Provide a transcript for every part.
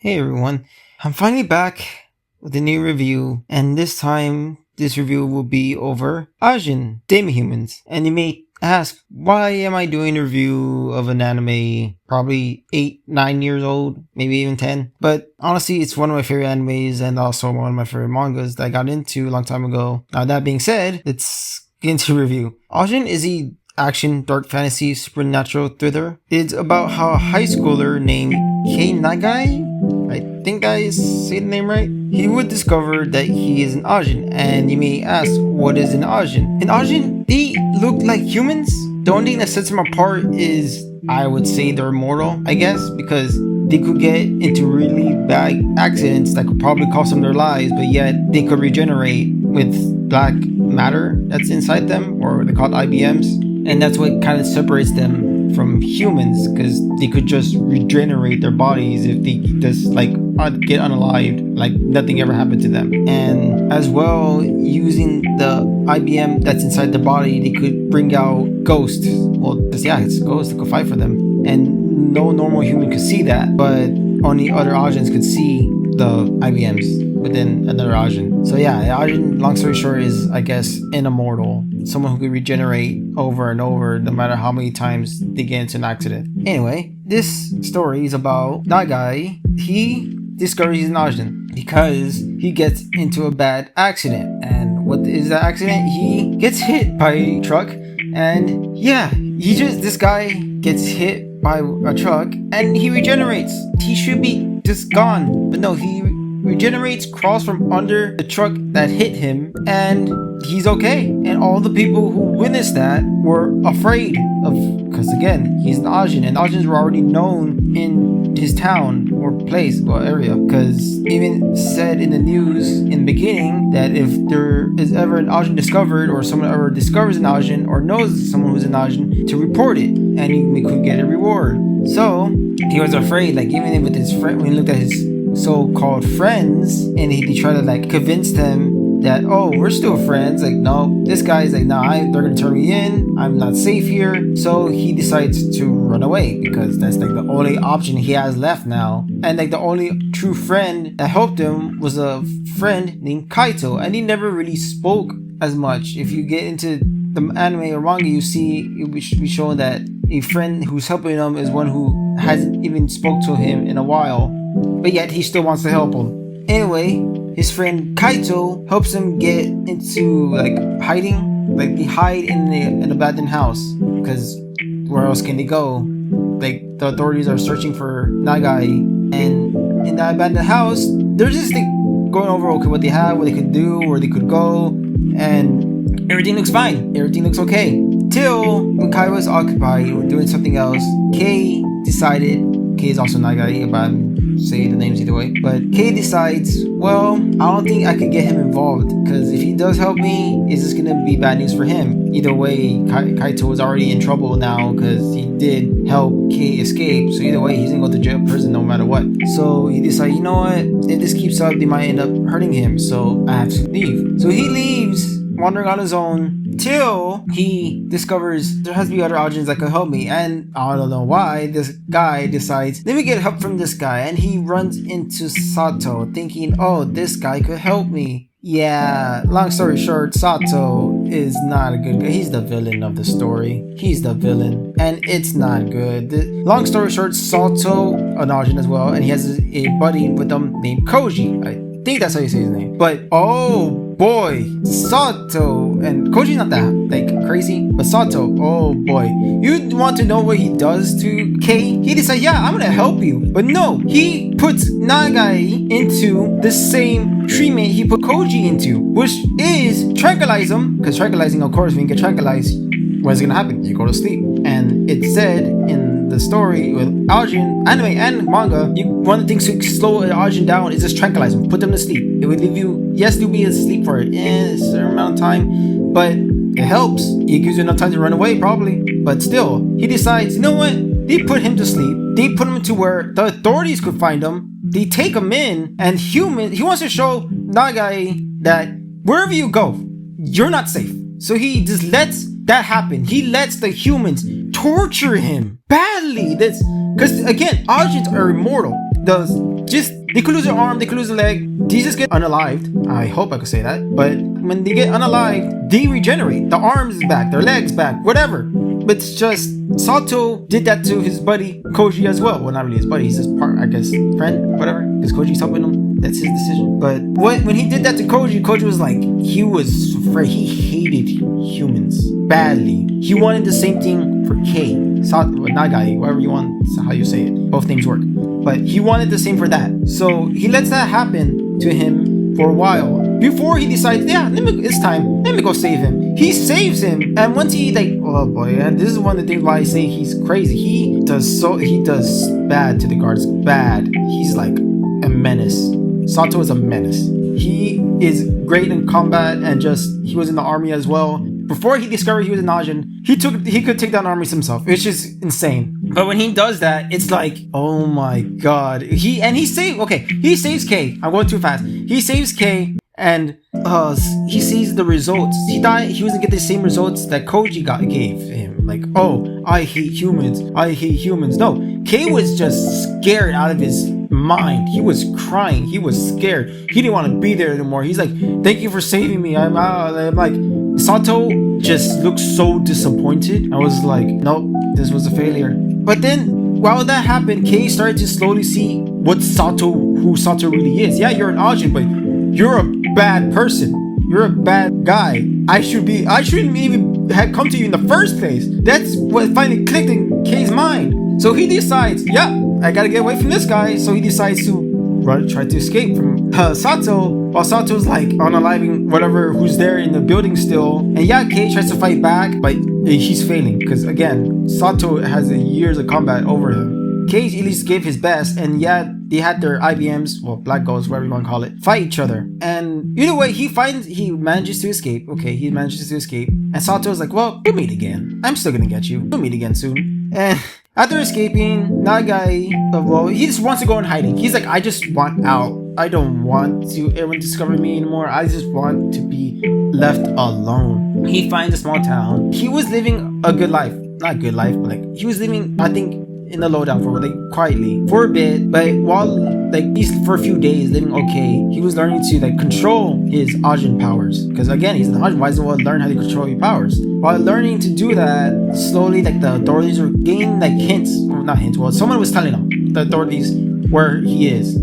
Hey everyone, I'm finally back with a new review, and this time this review will be over Ajin, Demi humans. And you may ask, why am I doing a review of an anime probably 8, 9 years old, maybe even 10? But honestly, it's one of my favorite animes and also one of my favorite mangas that I got into a long time ago. Now, that being said, let's get into review. Ajin is a action, dark fantasy, supernatural thriller. It's about how a high schooler named Kei Nagai, I think I say the name right, he would discover that he is an Ajin. And you may ask, what is an Ajin? An Ajin, they look like humans. The only thing that sets them apart is, I would say, they're immortal, I guess, because they could get into really bad accidents that could probably cost them their lives, but yet they could regenerate with black matter that's inside them, or they're called IBMs. And that's what kind of separates them from humans, because they could just regenerate their bodies if they just get unalived, like nothing ever happened to them. And as well, using the IBM that's inside the body, they could bring out ghosts. Well, it's ghosts that could fight for them, and no normal human could see that, but only other Ajins could see the IBMs within another Ajin. So yeah, Ajin, long story short, is, I guess, an immortal. Someone who could regenerate over and over no matter how many times they get into an accident. Anyway, this story is about that guy. He discovers he's an Ajin because he gets into a bad accident. And what is that accident? He gets hit by a truck, and this guy gets hit by a truck and he regenerates. He should be just gone, but no, he regenerates, crawls from under the truck that hit him, and he's okay. And all the people who witnessed that were afraid of, because again, he's an Ajin, and Ajins were already known in his town or place or area, because even said in the news in the beginning that if there is ever an Ajin discovered, or someone ever discovers an Ajin or knows someone who's an Ajin, to report it, and he could get a reward. So he was afraid, like even with his friend, when he looked at his so-called friends, and he tried to convince them that, oh, we're still friends. Like, no, this guy's like, nah, they're gonna turn me in, I'm not safe here. So he decides to run away, because that's the only option he has left now. And the only true friend that helped him was a friend named Kaito, and he never really spoke as much. If you get into the anime or manga, you see it will be shown that a friend who's helping him is one who hasn't even spoke to him in a while, but yet he still wants to help him. Anyway, his friend Kaito helps him get into hiding. They hide in an abandoned house, because where else can they go? The authorities are searching for Nagai, and in that abandoned house, they're just going over what they have, what they could do, where they could go, and everything looks fine. Everything looks okay. Till when Kai was occupied or doing something else, Kei is also Nagai, but I'm saying the names either way. But Kei decides, well, I don't think I could get him involved, because if he does help me, is this gonna be bad news for him? Either way, Kaito was already in trouble now, because he did help Kei escape. So either way, he's gonna go to jail, prison, no matter what. So he decides, you know what? If this keeps up, they might end up hurting him. So I have to leave. So he leaves, wandering on his own, till he discovers there has to be other Ajins that can help me. And I don't know why, this guy decides, let me get help from this guy. And he runs into Sato, thinking, oh, this guy could help me. Yeah, long story short, Sato is not a good guy. He's the villain of the story. He's the villain, and it's not good. Long story short, Sato, an Ajin as well, and he has a buddy with him named Koji. I think that's how you say his name. But oh boy, Sato, and Koji's not that crazy, but Sato, oh boy, you want to know what he does to Kei? He decides, yeah, I'm gonna help you, but no, he puts Nagai into the same treatment he put Koji into, which is tranquilize him, because tranquilizing, of course, when you get tranquilized, what's gonna happen? You go to sleep. And it said in the story with Ajin, anime and manga, one of the things to slow an Ajin down is just tranquilize him, put them to sleep. It would leave you, yes, you'll be asleep for a certain amount of time, but it helps. It gives you enough time to run away, probably. But still, he decides, you know what? They put him to sleep. They put him to where the authorities could find him. They take him in, and he wants to show Nagai that wherever you go, you're not safe. So he just lets that happen. He lets the humans torture him badly. That's because, again, Ajins are immortal. The just, they could lose their arm, they could lose a leg, these just get unalived. I hope I could say that. But when they get unalived, they regenerate. The arms is back, their legs back, whatever. But it's just, Sato did that to his buddy Koji as well. Well, not really his buddy, he's his I guess, friend, whatever. Because Koji's helping him. That's his decision. But when he did that to Koji, Koji was like, he was afraid. He hated humans badly. He wanted the same thing for Kei, Nagai, whatever you want, how you say it. Both names work. But he wanted the same for that. So he lets that happen to him for a while. Before he decides, yeah, it's time. Let me go save him. He saves him, and once he oh boy, and this is one of the things why I say he's crazy. He does bad to the guards. Bad. He's like a menace. Sato is a menace. He is great in combat, and he was in the army as well. Before he discovered he was an Ajin, he could take down armies himself, which is insane. But when he does that, it's like, oh my god. He saves Kei. I'm going too fast. He saves Kei, and he sees the results. He wasn't get the same results that Koji gave him. Like, oh, I hate humans. No, Kei was just scared out of his mind. He was crying. He was scared. He didn't want to be there anymore. He's like, thank you for saving me. I'm like, Sato just looked so disappointed. I was like, nope, this was a failure. But then, while that happened, Kei started to slowly see who Sato really is. Yeah, you're an Ajin, but you're a bad person. You're a bad guy. I shouldn't even have come to you in the first place. That's what finally clicked in Kei's mind. So he decides, I gotta get away from this guy. So he decides to try to escape from Sato, while Sato's like unaliving whatever who's there in the building still. And Kei tries to fight back, but he's failing because again, Sato has years of combat over him. Kei at least gave his best, and they had their IBMs, well, Black Ghosts, whatever you want to call it, fight each other. And either way, he manages to escape. Okay, he manages to escape. And Sato's like, well, we'll meet again. I'm still gonna get you. We'll meet again soon. And after escaping, Nagai, he just wants to go in hiding. He's like, I just want out. I don't want everyone discover me anymore. I just want to be left alone. He finds a small town. He was living a good life. Not a good life, but like, he was living, I think, in the lowdown quietly for a bit, but while he's for a few days living okay, he was learning to control his Ajin powers. Because again, he's an Ajin, why doesn't he learn how to control your powers? While learning to do that, slowly the authorities were getting someone was telling him, the authorities, where he is.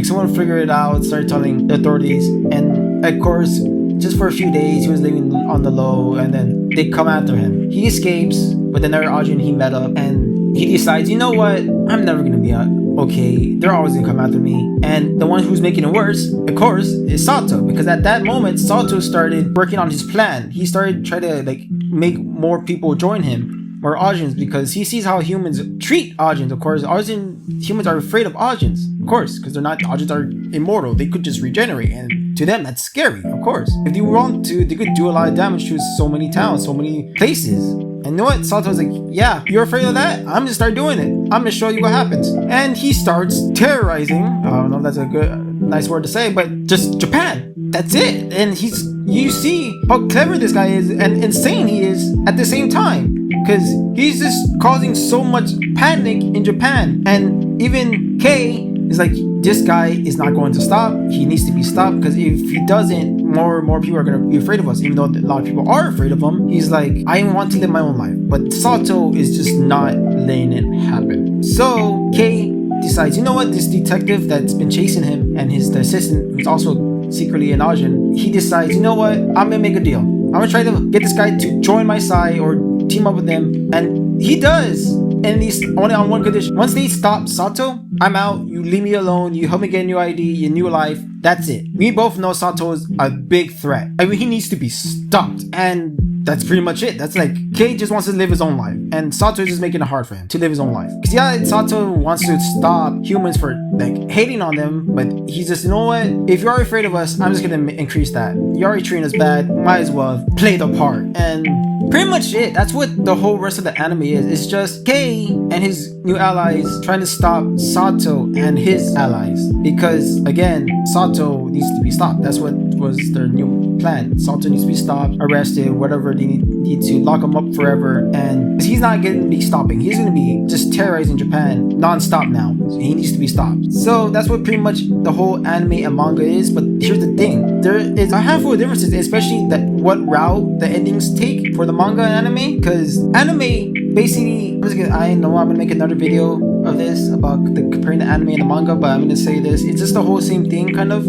Someone figured it out, started telling the authorities, and of course, just for a few days, he was living on the low, and then they come after him. He escapes with another Ajin he met up, and he decides, you know what? I'm never gonna be okay. They're always gonna come after me. And the one who's making it worse, of course, is Sato. Because at that moment, Sato started working on his plan. He started trying to make more people join him, more Ajins, because he sees how humans treat Ajins. Of course, humans are afraid of Ajins, of course, because Ajins are immortal. They could just regenerate, and to them, that's scary, of course. If they want to, they could do a lot of damage to so many towns, so many places. And you know what? Sato's like, yeah, you're afraid of that? I'm gonna start doing it. I'm gonna show you what happens. And he starts terrorizing. I don't know if that's a nice word to say, but just Japan. That's it. And you see how clever this guy is and insane he is at the same time. Because he's just causing so much panic in Japan. And even Kei is like, this guy is not going to stop. He needs to be stopped, because if he doesn't, more and more people are going to be afraid of us. Even though a lot of people are afraid of him, he's like, I want to live my own life. But Sato is just not letting it happen. So Kei decides, you know what, this detective that's been chasing him and the assistant, who's also secretly an Ajin, he decides, you know what, I'm gonna make a deal. I'm gonna try to get this guy to join my side or team up with him. And he does. And he's only on one condition. Once they stop Sato, I'm out. You leave me alone. You help me get a new ID, your new life. That's it. We both know Sato is a big threat. I mean, he needs to be stopped. And that's pretty much it. That's Kei just wants to live his own life. And Sato is just making it hard for him to live his own life. Because Sato wants to stop humans for hating on them. But he's just, you know what? If you're afraid of us, I'm just going to increase that. You're already treating us bad. Might as well play the part. And pretty much it. That's what the whole rest of the anime is. It's just Kei and his new allies trying to stop Sato and his allies. Because, again, Sato needs to be stopped. That's what was their new plan. Sato needs to be stopped, arrested, whatever they need to lock him up forever. And he's not going to be stopping. He's going to be just terrorizing Japan non-stop now. So he needs to be stopped. So that's what pretty much the whole anime and manga is. But here's the thing. There is a handful of differences, especially that what route the endings take for the manga and anime. Because anime basically, I know I'm gonna make another video of this about comparing the anime and the manga, but I'm gonna say this: it's just the whole same thing, kind of.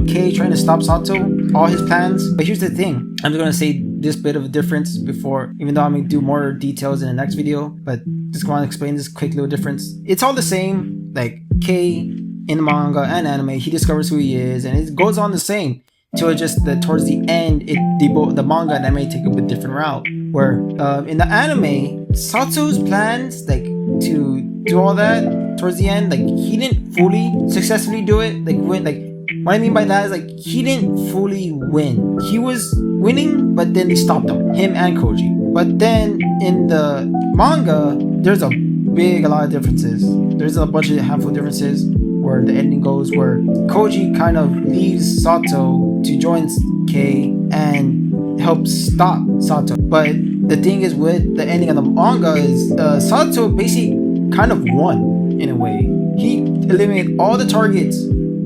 Kei trying to stop Sato, all his plans. But here's the thing: I'm just gonna say this bit of a difference before, even though I'm gonna do more details in the next video. But just want to explain this quick little difference. It's all the same. Like Kei in the manga and anime, he discovers who he is, and it goes on the same. Till just towards the end, the manga and anime take a bit different route. Where in the anime, Sato's plans to do all that towards the end, he didn't fully successfully do it. What I mean by that is he didn't fully win. He was winning, but then they stopped him and Koji. But then in the manga, there's a lot of differences. There's a handful of differences where the ending goes where Koji kind of leaves Sato to join Kei and help stop Sato. But the thing is with the ending of the manga is Sato basically kind of won in a way. He eliminated all the targets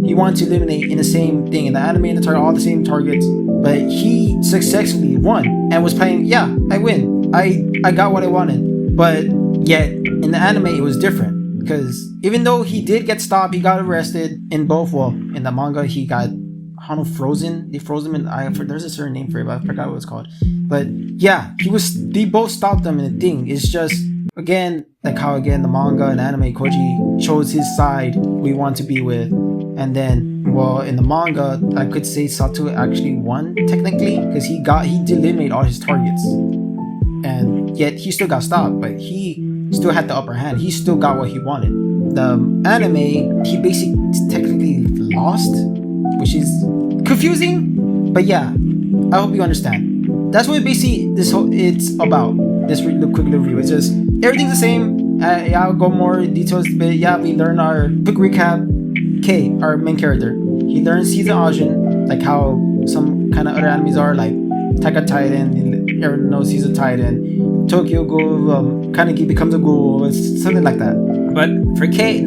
he wanted to eliminate in the same thing. In the anime and the all the same targets. But he successfully won and was playing, yeah, I win. I got what I wanted. But yet in the anime it was different. Because even though he did get stopped, he got arrested in both. Well, in the manga, he got, I don't know, frozen. They froze him in. There's a certain name for it, but I forgot what it's called. But yeah, they both stopped them in the thing. It's just again how the manga and anime, Koji chose his side we want to be with, and then in the manga, I could say Sato actually won technically because he eliminated all his targets, and yet he still got stopped, but he still had the upper hand. He still got what he wanted. The anime, he basically technically lost, which is confusing, but yeah, I hope you understand. That's what basically it's about. This quick little review. It's just everything's the same. I'll go more details, but yeah, we learn our quick recap. Kei, our main character, he learns he's an Ajin, like how some kind of other animes are, like Attack on Titan. Everyone knows he's a Titan. Tokyo Ghoul, Kaneki becomes a ghoul, something like that. But for Kei,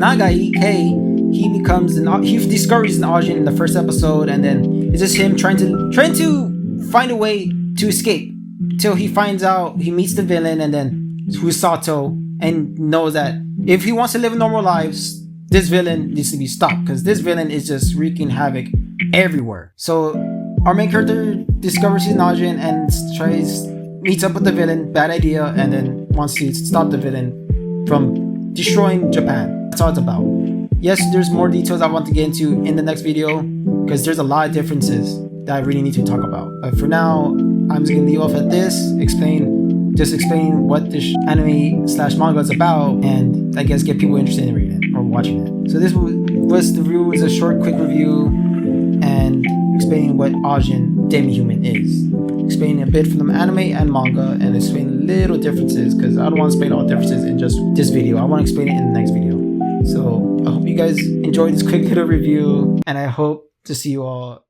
he discovers an Ajin in the first episode, and then it's just him trying to find a way to escape till he finds out, he meets the villain, and then who's Sato, and knows that if he wants to live normal lives, this villain needs to be stopped because this villain is just wreaking havoc everywhere. So our main character discovers he's an Ajin and meets up with the villain, bad idea, and then wants to stop the villain from destroying Japan. That's all it's about. Yes, there's more details I want to get into in the next video because there's a lot of differences that I really need to talk about. But for now, I'm just gonna leave off at this, explain what this anime/manga is about, and I guess get people interested in reading it or watching it. So this was the review. It's a short, quick review, and explaining what Ajin Demi-Human is. Explaining a bit from the anime and manga, and explaining little differences because I don't want to explain all differences in just this video. I want to explain it in the next video. So I hope you guys enjoyed this quick little review, and I hope to see you all